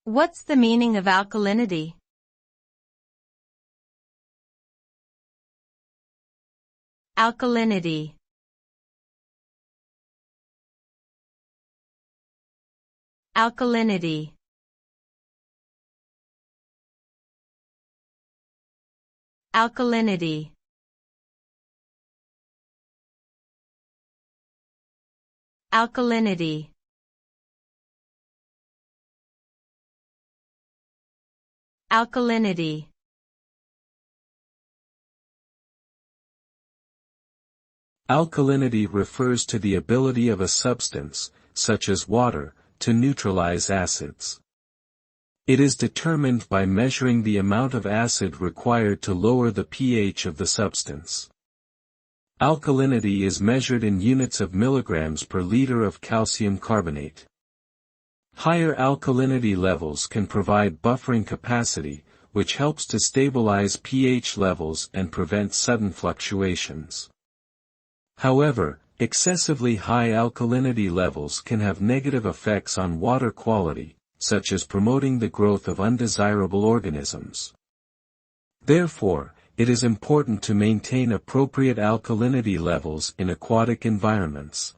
What's the meaning of alkalinity? Alkalinity. Alkalinity. Alkalinity. Alkalinity. Alkalinity. Alkalinity refers to the ability of a substance, such as water, to neutralize acids. It is determined by measuring the amount of acid required to lower the pH of the substance. Alkalinity is measured in units of milligrams per liter of calcium carbonate. Higher alkalinity levels can provide buffering capacity, which helps to stabilize pH levels and prevent sudden fluctuations. However, excessively high alkalinity levels can have negative effects on water quality, such as promoting the growth of undesirable organisms. Therefore, it is important to maintain appropriate alkalinity levels in aquatic environments.